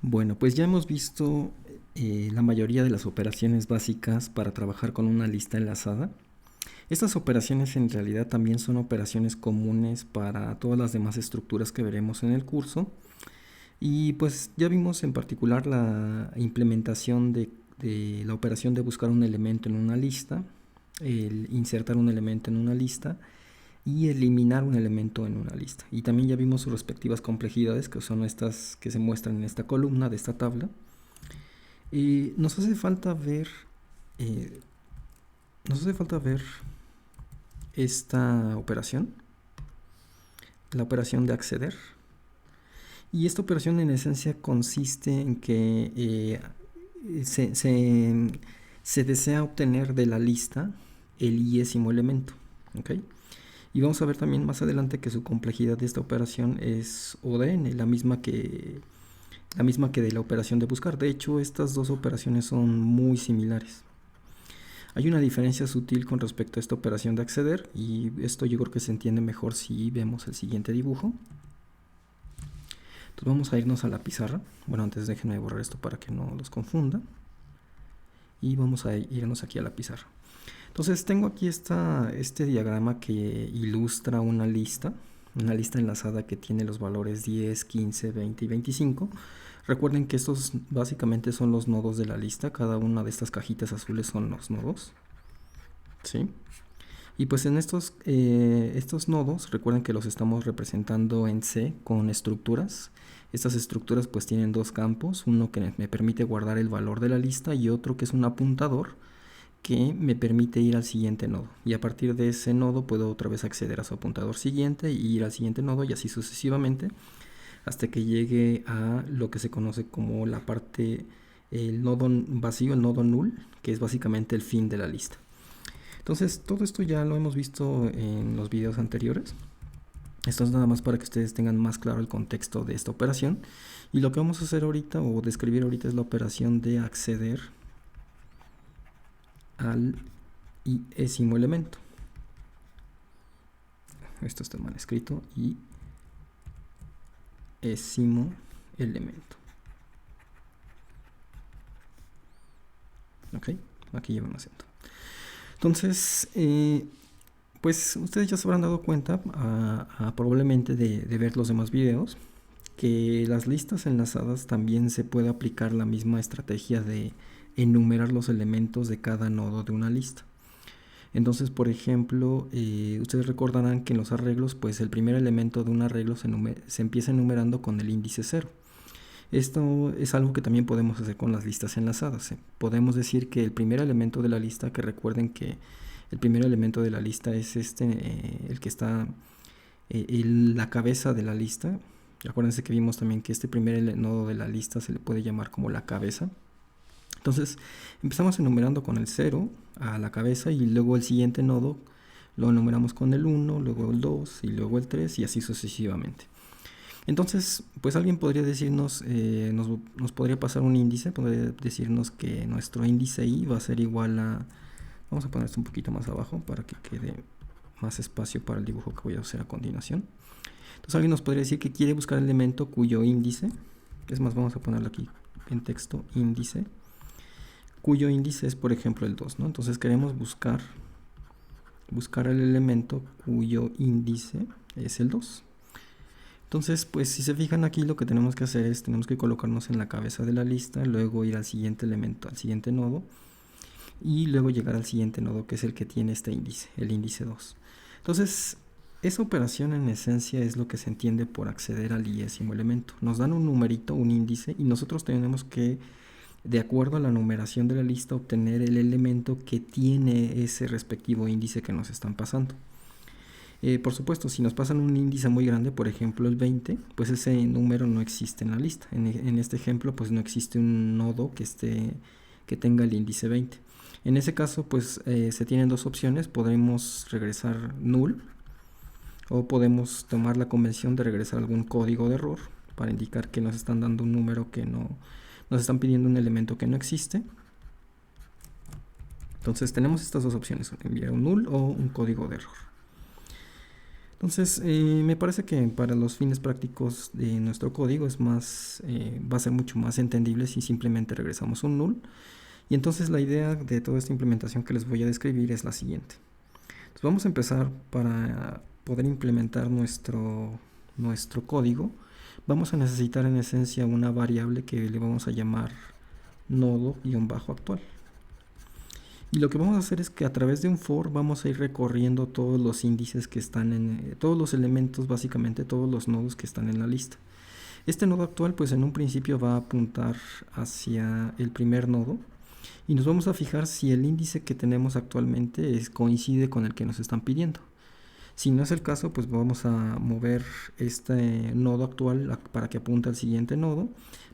Bueno, pues ya hemos visto la mayoría de las operaciones básicas para trabajar con una lista enlazada. Estas operaciones en realidad también son operaciones comunes para todas las demás estructuras que veremos en el curso. Y pues ya vimos en particular la implementación de la operación de buscar un elemento en una lista, el insertar un elemento en una lista y eliminar un elemento en una lista. Y también ya vimos sus respectivas complejidades, que son estas que se muestran en esta columna de esta tabla. Y eh, nos hace falta ver esta operación, la operación de acceder. Y esta operación en esencia consiste en que se desea obtener de la lista el iésimo elemento. ¿Okay? Y vamos a ver también más adelante que su complejidad de esta operación es O de n, la misma que de la operación de buscar. De hecho, estas dos operaciones son muy similares. Hay una diferencia sutil con respecto a esta operación de acceder, y esto yo creo que se entiende mejor si vemos el siguiente dibujo. Entonces vamos a irnos a la pizarra. Bueno, antes déjenme borrar esto para que no los confunda. Y vamos a irnos aquí a la pizarra. Entonces tengo aquí este diagrama que ilustra una lista enlazada que tiene los valores 10, 15, 20 y 25. Recuerden que estos básicamente son los nodos de la lista. Cada una de estas cajitas azules son los nodos. ¿Sí? Y pues en estos nodos, recuerden que los estamos representando en C con estructuras. Estas estructuras pues tienen dos campos, uno que me permite guardar el valor de la lista y otro que es un apuntador que me permite ir al siguiente nodo. Y a partir de ese nodo puedo otra vez acceder a su apuntador siguiente y ir al siguiente nodo y así sucesivamente hasta que llegue a lo que se conoce como la parte, el nodo vacío, el nodo null, que es básicamente el fin de la lista. Entonces todo esto ya lo hemos visto en los videos anteriores. Esto es nada más para que ustedes tengan más claro el contexto de esta operación. Y lo que vamos a hacer ahorita o describir ahorita es la operación de acceder al iésimo elemento. Esto está mal escrito. Iésimo elemento. Ok, aquí lleva un acento. Entonces, pues ustedes ya se habrán dado cuenta, probablemente de ver los demás videos, que las listas enlazadas también se puede aplicar la misma estrategia de enumerar los elementos de cada nodo de una lista. Entonces, por ejemplo, ustedes recordarán que en los arreglos, pues el primer elemento de un arreglo se empieza enumerando con el índice 0. Esto es algo que también podemos hacer con las listas enlazadas. Podemos decir que el primer elemento de la lista, que recuerden que el primer elemento de la lista es el que está la cabeza de la lista. Acuérdense que vimos también que este primer nodo de la lista se le puede llamar como la cabeza. Entonces empezamos enumerando con el 0 a la cabeza y luego el siguiente nodo lo enumeramos con el 1, luego el 2 y luego el 3 y así sucesivamente. Entonces, pues alguien podría decirnos, nos podría pasar un índice, podría decirnos que nuestro índice i va a ser igual a, vamos a poner esto un poquito más abajo para que quede más espacio para el dibujo que voy a hacer a continuación. Entonces alguien nos podría decir que quiere buscar el elemento cuyo índice, es más, vamos a ponerlo aquí en texto, índice, cuyo índice es por ejemplo el 2, ¿no? Entonces queremos buscar el elemento cuyo índice es el 2. Entonces, pues si se fijan aquí, lo que tenemos que hacer es, tenemos que colocarnos en la cabeza de la lista, luego ir al siguiente elemento, al siguiente nodo, y luego llegar al siguiente nodo, que es el que tiene este índice, el índice 2. Entonces, esa operación en esencia es lo que se entiende por acceder al iésimo elemento. Nos dan un numerito, un índice, y nosotros tenemos que, de acuerdo a la numeración de la lista, obtener el elemento que tiene ese respectivo índice que nos están pasando. Por supuesto, si nos pasan un índice muy grande, por ejemplo el 20, pues ese número no existe en la lista. En este ejemplo, pues no existe un nodo que tenga el índice 20. En ese caso, pues se tienen dos opciones. Podemos regresar null o podemos tomar la convención de regresar algún código de error para indicar que nos están dando un número que no, nos están pidiendo un elemento que no existe. Entonces tenemos estas dos opciones, enviar un null o un código de error. Entonces, me parece que para los fines prácticos de nuestro código es más, va a ser mucho más entendible si simplemente regresamos un null. Y entonces la idea de toda esta implementación que les voy a describir es la siguiente. Entonces vamos a empezar para poder implementar nuestro código. Vamos a necesitar en esencia una variable que le vamos a llamar nodo-actual. Y lo que vamos a hacer es que a través de un for vamos a ir recorriendo todos los índices que están en, todos los elementos, básicamente todos los nodos que están en la lista. Este nodo actual pues en un principio va a apuntar hacia el primer nodo y nos vamos a fijar si el índice que tenemos actualmente coincide con el que nos están pidiendo. Si no es el caso, pues vamos a mover este nodo actual para que apunte al siguiente nodo.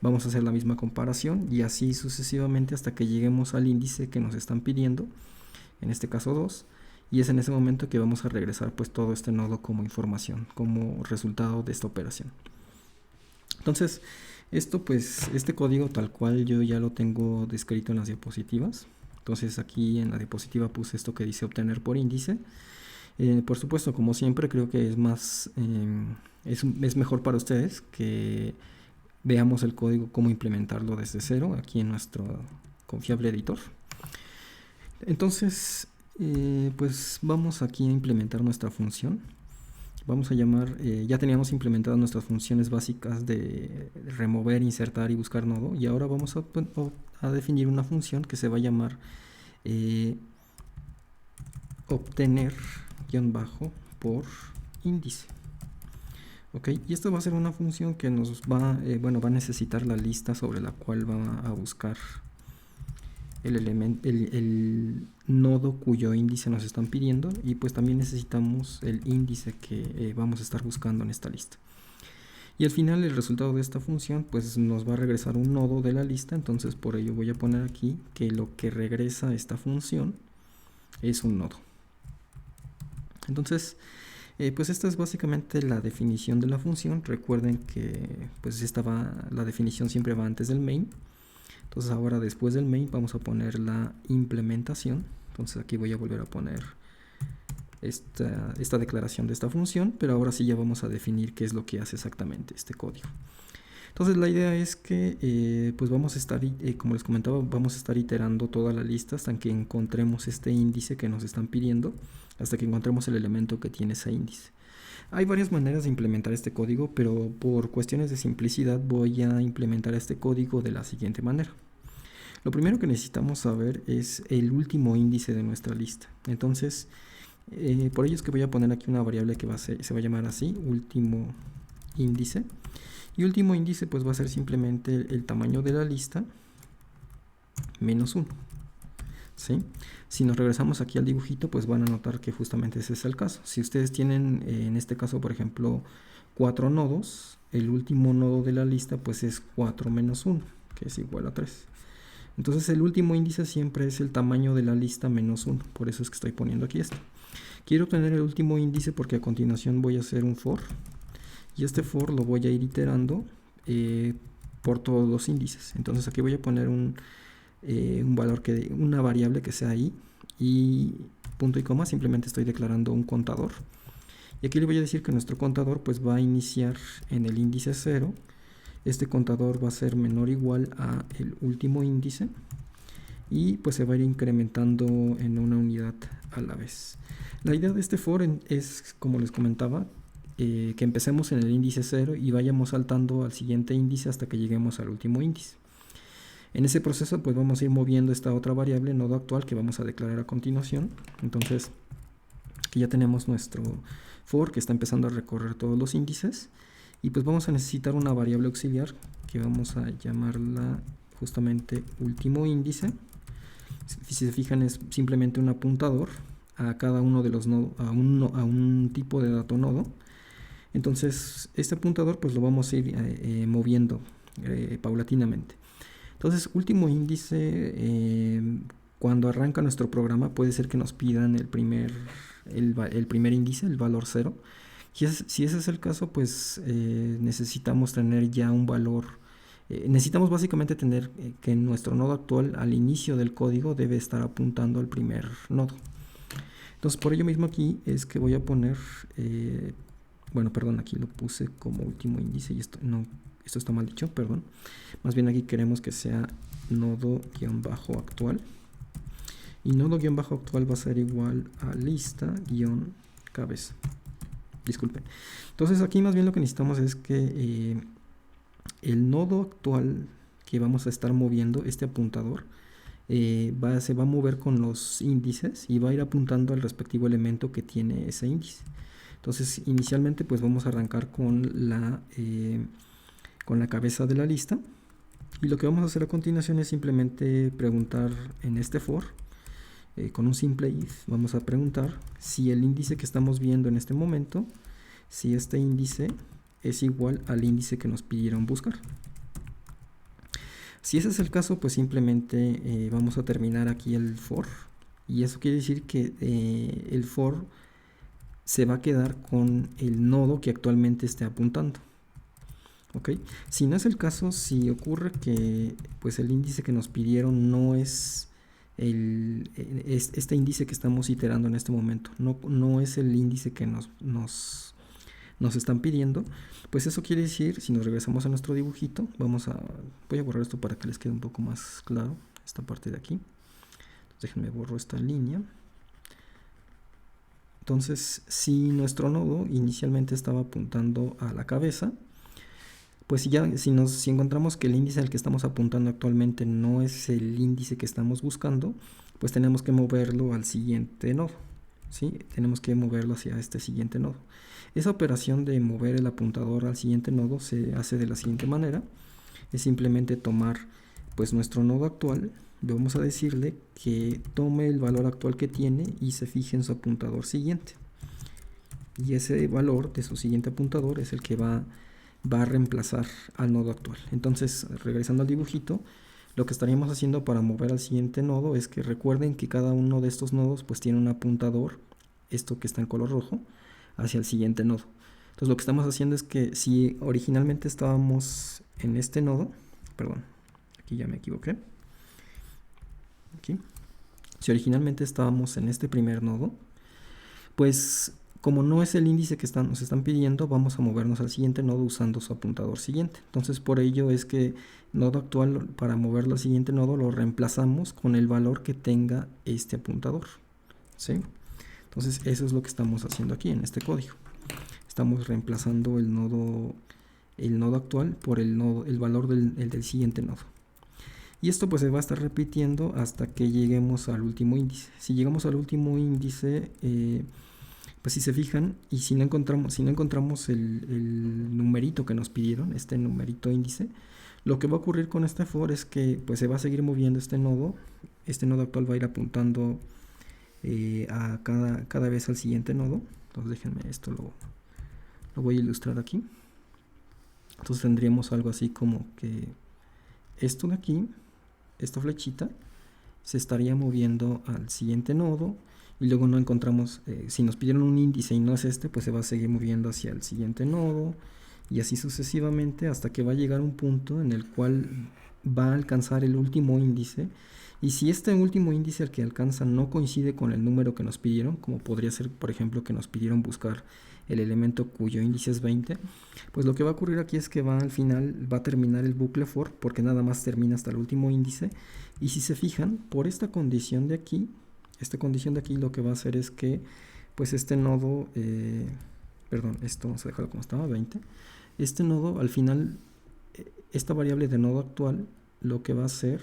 Vamos a hacer la misma comparación y así sucesivamente hasta que lleguemos al índice que nos están pidiendo, en este caso 2, y es en ese momento que vamos a regresar pues todo este nodo como información, como resultado de esta operación. Entonces, esto pues, este código tal cual yo ya lo tengo descrito en las diapositivas. Entonces aquí en la diapositiva puse esto que dice obtener por índice. Por supuesto, como siempre, creo que es más, es mejor para ustedes que veamos el código, cómo implementarlo desde cero aquí en nuestro confiable editor. Entonces, pues vamos aquí a implementar nuestra función. Vamos a llamar, ya teníamos implementadas nuestras funciones básicas de remover, insertar y buscar nodo. Y ahora vamos a definir una función que se va a llamar obtener por índice. Ok, y esto va a ser una función que nos va, va a necesitar la lista sobre la cual va a buscar el nodo cuyo índice nos están pidiendo, y pues también necesitamos el índice que vamos a estar buscando en esta lista. Y al final el resultado de esta función pues nos va a regresar un nodo de la lista. Entonces por ello voy a poner aquí que lo que regresa esta función es un nodo. Entonces, pues esta es básicamente la definición de la función. Recuerden que pues la definición siempre va antes del main. Entonces ahora después del main vamos a poner la implementación. Entonces aquí voy a volver a poner esta declaración de esta función, pero ahora sí ya vamos a definir qué es lo que hace exactamente este código. Entonces la idea es que pues vamos a estar, como les comentaba, vamos a estar iterando toda la lista hasta que encontremos este índice que nos están pidiendo, hasta que encontremos el elemento que tiene ese índice. Hay varias maneras de implementar este código, pero por cuestiones de simplicidad voy a implementar este código de la siguiente manera. Lo primero que necesitamos saber es el último índice de nuestra lista. Entonces, por ello es que voy a poner aquí una variable que se va a llamar así, último índice. Y último índice pues va a ser simplemente el tamaño de la lista menos 1. ¿Sí? Si nos regresamos aquí al dibujito, pues van a notar que justamente ese es el caso. Si ustedes tienen, en este caso, por ejemplo, 4 nodos, el último nodo de la lista pues es 4 menos 1, que es igual a 3. Entonces el último índice siempre es el tamaño de la lista menos 1. Por eso es que estoy poniendo aquí esto. Quiero obtener el último índice porque a continuación voy a hacer un for. Y este for lo voy a ir iterando por todos los índices. Entonces aquí voy a poner un valor, una variable que sea i, y punto y coma, simplemente estoy declarando un contador. Y aquí le voy a decir que nuestro contador pues va a iniciar en el índice 0. Este contador va a ser menor o igual a el último índice. Y pues se va a ir incrementando en una unidad a la vez. La idea de este for es, como les comentaba, que empecemos en el índice 0 y vayamos saltando al siguiente índice hasta que lleguemos al último índice. En ese proceso pues vamos a ir moviendo esta otra variable, nodo actual, que vamos a declarar a continuación. Entonces aquí ya tenemos nuestro for que está empezando a recorrer todos los índices, y pues vamos a necesitar una variable auxiliar que vamos a llamarla justamente último índice. Si se fijan, es simplemente un apuntador a cada uno de los nodos, a un tipo de dato nodo. Entonces este apuntador pues lo vamos a ir moviendo paulatinamente. Entonces último índice, cuando arranca nuestro programa puede ser que nos pidan el primer índice, el valor 0. Y si ese es el caso, pues necesitamos tener ya un valor. Necesitamos básicamente tener que nuestro nodo actual al inicio del código debe estar apuntando al primer nodo. Entonces por ello mismo aquí es que voy a poner, bueno, perdón, aquí lo puse como último índice y esto no, esto está mal dicho, perdón. Más bien aquí queremos que sea nodo-actual. Y nodo-actual va a ser igual a lista-cabeza. Disculpen. Entonces aquí más bien lo que necesitamos es que el nodo actual que vamos a estar moviendo, este apuntador, se va a mover con los índices y va a ir apuntando al respectivo elemento que tiene ese índice. Entonces inicialmente pues vamos a arrancar con la cabeza de la lista, y lo que vamos a hacer a continuación es simplemente preguntar en este for, con un simple if, vamos a preguntar si el índice que estamos viendo en este momento, si este índice es igual al índice que nos pidieron buscar. Si ese es el caso, pues simplemente vamos a terminar aquí el for, y eso quiere decir que el for se va a quedar con el nodo que actualmente esté apuntando. ¿Ok? Si no es el caso, si ocurre que pues el índice que nos pidieron no es este índice que estamos iterando en este momento, no es el índice que nos están pidiendo, pues eso quiere decir, si nos regresamos a nuestro dibujito, voy a borrar esto para que les quede un poco más claro esta parte de aquí. Déjenme borro esta línea. Entonces, si nuestro nodo inicialmente estaba apuntando a la cabeza, pues si encontramos que el índice al que estamos apuntando actualmente no es el índice que estamos buscando, pues tenemos que moverlo al siguiente nodo, ¿sí? Tenemos que moverlo hacia este siguiente nodo. Esa operación de mover el apuntador al siguiente nodo se hace de la siguiente manera. Es simplemente tomar pues nuestro nodo actual, vamos a decirle que tome el valor actual que tiene y se fije en su apuntador siguiente. Y ese valor de su siguiente apuntador es el que va a reemplazar al nodo actual. Entonces, regresando al dibujito, lo que estaríamos haciendo para mover al siguiente nodo es que recuerden que cada uno de estos nodos pues tiene un apuntador, esto que está en color rojo, hacia el siguiente nodo. Entonces lo que estamos haciendo es que si originalmente estábamos en este nodo, perdón, aquí ya me equivoqué, aquí, si originalmente estábamos en este primer nodo, pues como no es el índice que nos están pidiendo, vamos a movernos al siguiente nodo usando su apuntador siguiente. Entonces por ello es que nodo actual, para moverlo al siguiente nodo, lo reemplazamos con el valor que tenga este apuntador, ¿sí? Entonces eso es lo que estamos haciendo aquí en este código. Estamos reemplazando el nodo actual por el valor del siguiente nodo. Y esto pues se va a estar repitiendo hasta que lleguemos al último índice. Si llegamos al último índice, pues si se fijan y si no encontramos el numerito que nos pidieron, este numerito índice, lo que va a ocurrir con este for es que pues se va a seguir moviendo este nodo actual va a ir apuntando a cada vez al siguiente nodo. Entonces déjenme, esto lo voy a ilustrar aquí. Entonces tendríamos algo así como que esto de aquí, esta flechita, se estaría moviendo al siguiente nodo, y luego no encontramos, si nos pidieron un índice y no es este, pues se va a seguir moviendo hacia el siguiente nodo, y así sucesivamente hasta que va a llegar un punto en el cual va a alcanzar el último índice. Y si este último índice al que alcanza no coincide con el número que nos pidieron, como podría ser por ejemplo que nos pidieron buscar el elemento cuyo índice es 20, pues lo que va a ocurrir aquí es que al final va a terminar el bucle for, porque nada más termina hasta el último índice. Y si se fijan, por esta condición de aquí, lo que va a hacer es que pues este nodo, perdón, esto vamos a dejarlo como estaba, 20, este nodo al final, esta variable de nodo actual, lo que va a hacer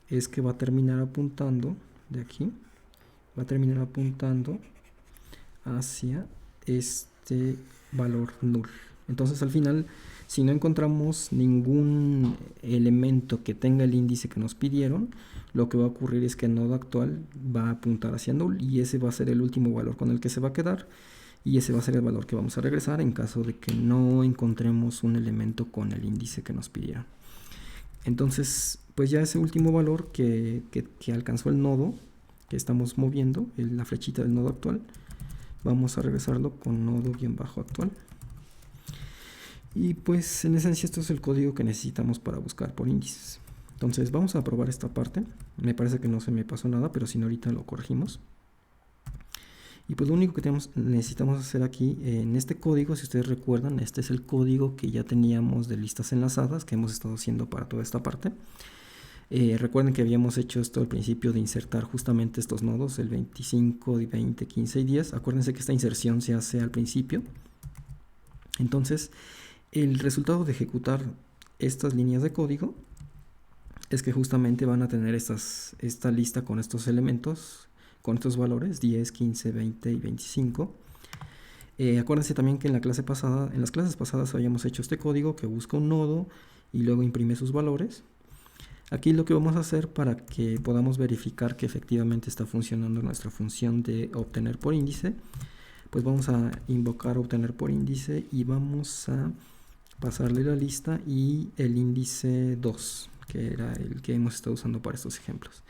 es que va a terminar apuntando de aquí, va a terminar apuntando hacia este valor null. Entonces al final, si no encontramos ningún elemento que tenga el índice que nos pidieron, lo que va a ocurrir es que el nodo actual va a apuntar hacia null, y ese va a ser el último valor con el que se va a quedar, y ese va a ser el valor que vamos a regresar en caso de que no encontremos un elemento con el índice que nos pidieron. Entonces, pues ya ese último valor que alcanzó el nodo que estamos moviendo, la flechita del nodo actual, vamos a regresarlo con nodo-actual. Y pues en esencia esto es el código que necesitamos para buscar por índices. Entonces vamos a probar esta parte. Me parece que no se me pasó nada, pero si no ahorita lo corregimos. Y pues lo único que necesitamos hacer aquí en este código, si ustedes recuerdan, este es el código que ya teníamos de listas enlazadas que hemos estado haciendo para toda esta parte. Recuerden que habíamos hecho esto al principio de insertar justamente estos nodos, el 25, 20, 15 y 10. Acuérdense que esta inserción se hace al principio. Entonces, el resultado de ejecutar estas líneas de código es que justamente van a tener esta lista con estos elementos, con estos valores 10, 15, 20 y 25. Acuérdense también que en las clases pasadas habíamos hecho este código que busca un nodo y luego imprime sus valores. Aquí lo que vamos a hacer para que podamos verificar que efectivamente está funcionando nuestra función de obtener por índice, pues vamos a invocar obtener por índice y vamos a pasarle la lista y el índice 2, que era el que hemos estado usando para estos ejemplos.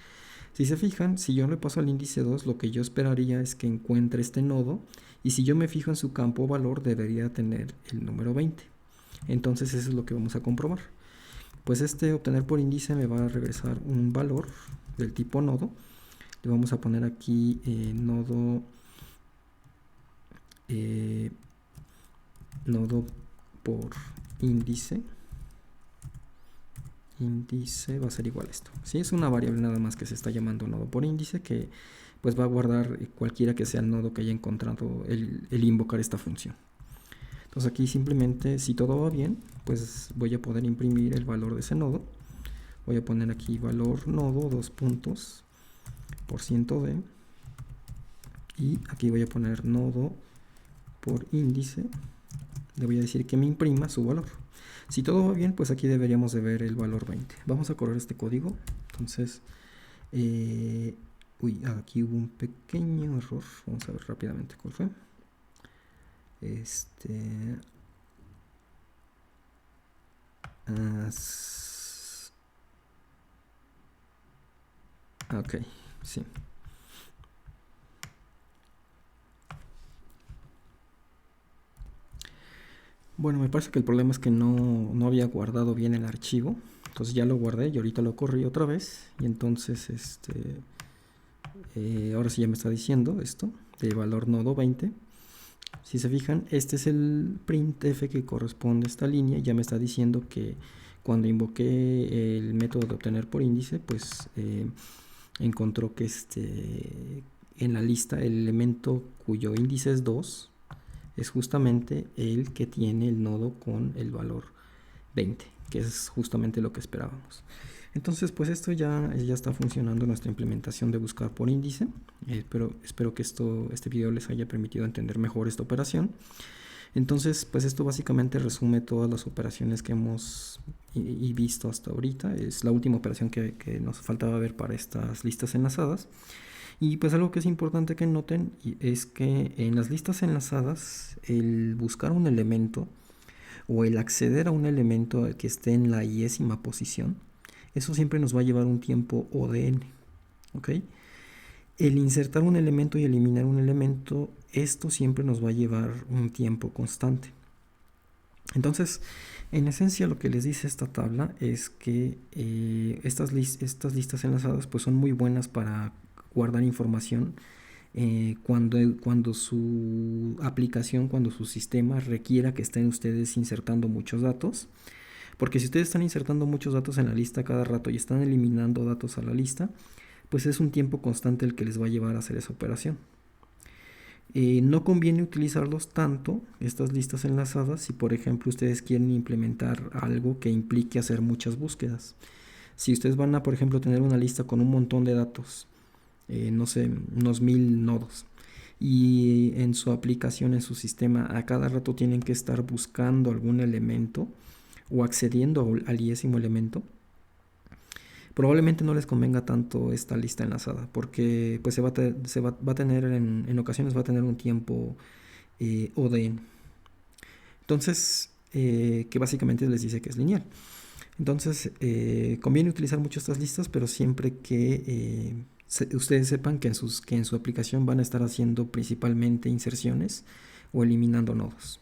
Si se fijan, si yo le paso al índice 2, lo que yo esperaría es que encuentre este nodo, y si yo me fijo en su campo valor, debería tener el número 20. Entonces eso es lo que vamos a comprobar. Pues este obtener por índice me va a regresar un valor del tipo nodo. Le vamos a poner aquí nodo por índice. Índice va a ser igual a esto. ¿Sí? Es una variable nada más que se está llamando nodo por índice, que pues va a guardar cualquiera que sea el nodo que haya encontrado el invocar esta función. Entonces aquí simplemente, si todo va bien, pues voy a poder imprimir el valor de ese nodo. Voy a poner aquí valor nodo, 2 puntos, %d. Y aquí voy a poner nodo por índice. Le voy a decir que me imprima su valor. Si todo va bien, pues aquí deberíamos de ver el valor 20. Vamos a correr este código. Entonces, aquí hubo un pequeño error. Vamos a ver rápidamente cuál fue. Ok, sí. Bueno, me parece que el problema es que no había guardado bien el archivo. Entonces ya lo guardé y ahorita lo corrí otra vez. Y entonces ahora sí ya me está diciendo esto de valor nodo 20. Si se fijan, este es el printf que corresponde a esta línea. Ya me está diciendo que cuando invoqué el método de obtener por índice, pues encontró que en la lista el elemento cuyo índice es 2 es justamente el que tiene el nodo con el valor 20, que es justamente lo que esperábamos. Entonces, pues esto ya está funcionando nuestra implementación de buscar por índice. Espero que este video les haya permitido entender mejor esta operación. Entonces, pues esto básicamente resume todas las operaciones que hemos visto hasta ahorita. Es la última operación que nos faltaba ver para estas listas enlazadas. Y pues algo que es importante que noten es que en las listas enlazadas, el buscar un elemento o el acceder a un elemento que esté en la iésima posición, eso siempre nos va a llevar un tiempo O de n, ¿ok? El insertar un elemento y eliminar un elemento, esto siempre nos va a llevar un tiempo constante. Entonces, en esencia lo que les dice esta tabla es que estas listas enlazadas pues son muy buenas para guardar información cuando su aplicación, cuando su sistema requiera que estén ustedes insertando muchos datos. Porque si ustedes están insertando muchos datos en la lista cada rato y están eliminando datos a la lista, pues es un tiempo constante el que les va a llevar a hacer esa operación. No conviene utilizarlos tanto, estas listas enlazadas, si por ejemplo ustedes quieren implementar algo que implique hacer muchas búsquedas. Si ustedes van a, por ejemplo, tener una lista con un montón de datos, no sé, unos 1000 nodos, y en su aplicación, en su sistema, a cada rato tienen que estar buscando algún elemento o accediendo al iésimo elemento, probablemente no les convenga tanto esta lista enlazada, porque pues va a tener en ocasiones va a tener un tiempo O de n. Entonces, que básicamente les dice que es lineal. Entonces, conviene utilizar mucho estas listas, pero siempre que ustedes sepan que en su aplicación van a estar haciendo principalmente inserciones o eliminando nodos.